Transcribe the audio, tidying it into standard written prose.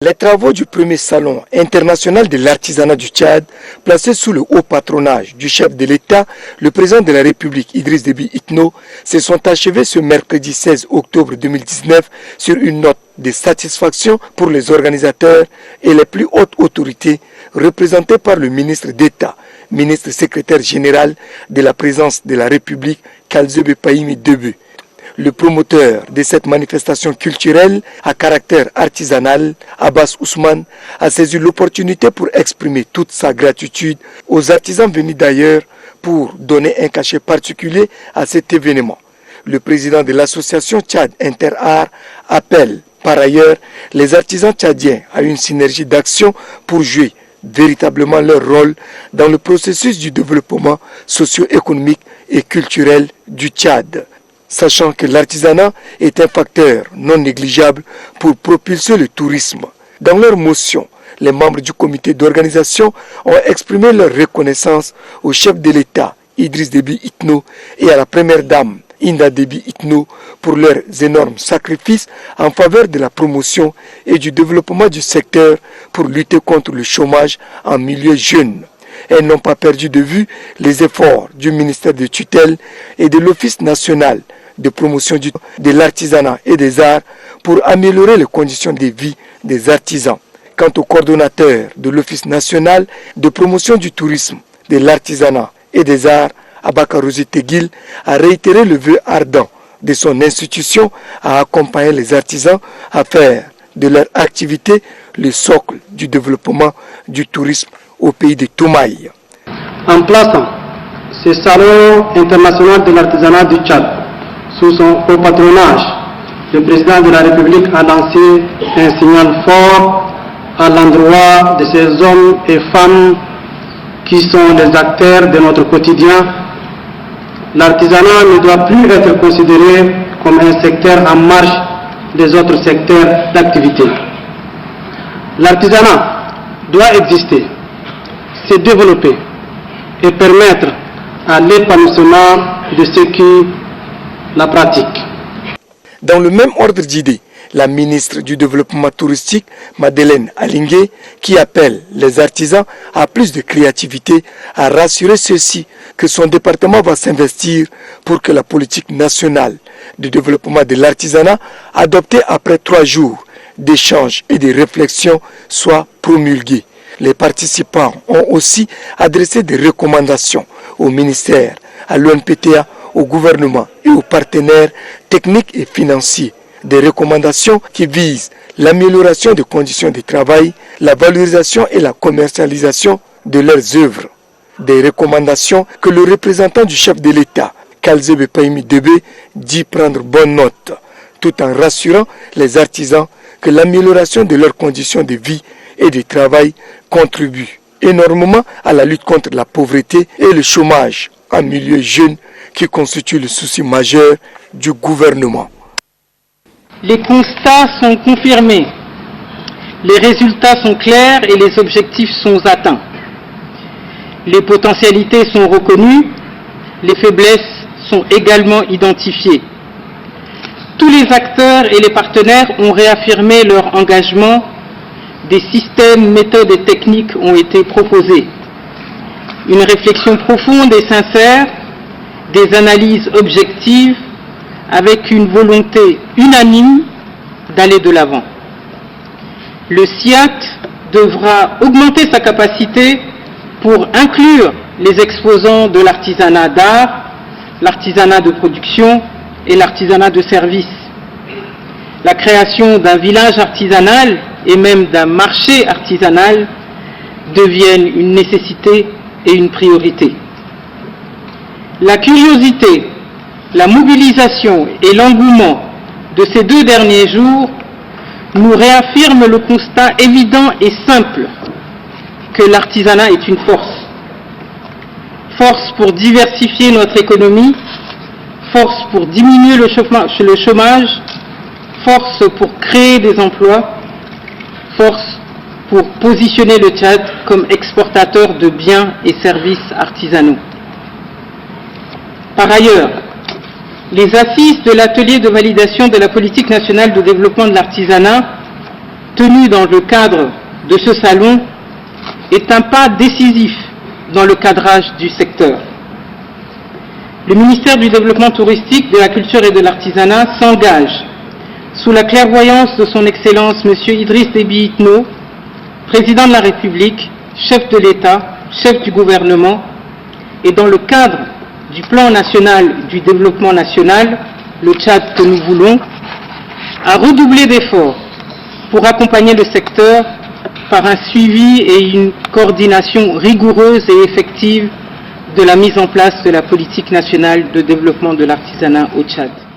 Les travaux du premier salon international de l'artisanat du Tchad, placé sous le haut patronage du chef de l'État, le président de la République Idriss Déby Itno, se sont achevés ce mercredi 16 octobre 2019 sur une note de satisfaction pour les organisateurs et les plus hautes autorités représentées par le ministre d'État, ministre secrétaire général de la présidence de la République, Kalzebe Pahimi Debe. Le promoteur de cette manifestation culturelle à caractère artisanal, Abbas Ousmane, a saisi l'opportunité pour exprimer toute sa gratitude aux artisans venus d'ailleurs pour donner un cachet particulier à cet événement. Le président de l'association Tchad Inter-Art appelle par ailleurs les artisans tchadiens à une synergie d'action pour jouer véritablement leur rôle dans le processus du développement socio-économique et culturel du Tchad, sachant que l'artisanat est un facteur non négligeable pour propulser le tourisme. Dans leur motion, les membres du comité d'organisation ont exprimé leur reconnaissance au chef de l'État, Idriss Déby Itno, et à la première dame, Inda Déby Itno, pour leurs énormes sacrifices en faveur de la promotion et du développement du secteur pour lutter contre le chômage en milieu jeune. Elles n'ont pas perdu de vue les efforts du ministère de tutelle et de l'Office national de promotion de l'artisanat et des arts pour améliorer les conditions de vie des artisans. Quant au coordonnateur de l'Office national de promotion du tourisme, de l'artisanat et des arts, Abakarouzi Teguil, a réitéré le vœu ardent de son institution à accompagner les artisans à faire de leur activité le socle du développement du tourisme au pays de Toumaï. En plaçant ce salon international de l'artisanat du Tchad sous son haut patronage, le président de la République a lancé un signal fort à l'endroit de ces hommes et femmes qui sont les acteurs de notre quotidien. L'artisanat ne doit plus être considéré comme un secteur en marge des autres secteurs d'activité. L'artisanat doit exister, se développer et permettre à l'épanouissement de ceux qui la pratiquent. Dans le même ordre d'idées, la ministre du Développement touristique, Madeleine Alingé, qui appelle les artisans à plus de créativité, a rassuré ceux-ci que son département va s'investir pour que la politique nationale de développement de l'artisanat, adoptée après 3 jours d'échanges et de réflexions, soit promulguée. Les participants ont aussi adressé des recommandations au ministère, à l'ONPTA, au gouvernement et aux partenaires techniques et financiers. Des recommandations qui visent l'amélioration des conditions de travail, la valorisation et la commercialisation de leurs œuvres. Des recommandations que le représentant du chef de l'État, Kalzebe Pahimi Debe, dit prendre bonne note, tout en rassurant les artisans que l'amélioration de leurs conditions de vie et de travail contribue énormément à la lutte contre la pauvreté et le chômage en milieu jeune qui constitue le souci majeur du gouvernement. Les constats sont confirmés, les résultats sont clairs et les objectifs sont atteints. Les potentialités sont reconnues, les faiblesses sont également identifiées. Tous les acteurs et les partenaires ont réaffirmé leur engagement. Des systèmes, méthodes et techniques ont été proposés. Une réflexion profonde et sincère, des analyses objectives, avec une volonté unanime d'aller de l'avant. Le SIAT devra augmenter sa capacité pour inclure les exposants de l'artisanat d'art, l'artisanat de production et l'artisanat de service. La création d'un village artisanal et même d'un marché artisanal deviennent une nécessité et une priorité. La curiosité, la mobilisation et l'engouement de ces 2 derniers jours nous réaffirment le constat évident et simple que l'artisanat est une force. Force pour diversifier notre économie, force pour diminuer le chômage, force pour créer des emplois, force pour positionner le Tchad comme exportateur de biens et services artisanaux. Par ailleurs, les assises de l'atelier de validation de la politique nationale de développement de l'artisanat tenu dans le cadre de ce salon est un pas décisif dans le cadrage du secteur. Le ministère du Développement touristique, de la Culture et de l'Artisanat s'engage, sous la clairvoyance de son Excellence M. Idriss Déby Itno, Président de la République, chef de l'État, chef du gouvernement, et dans le cadre du plan national du développement national, le Tchad que nous voulons, à redoubler d'efforts pour accompagner le secteur par un suivi et une coordination rigoureuse et effective de la mise en place de la politique nationale de développement de l'artisanat au Tchad.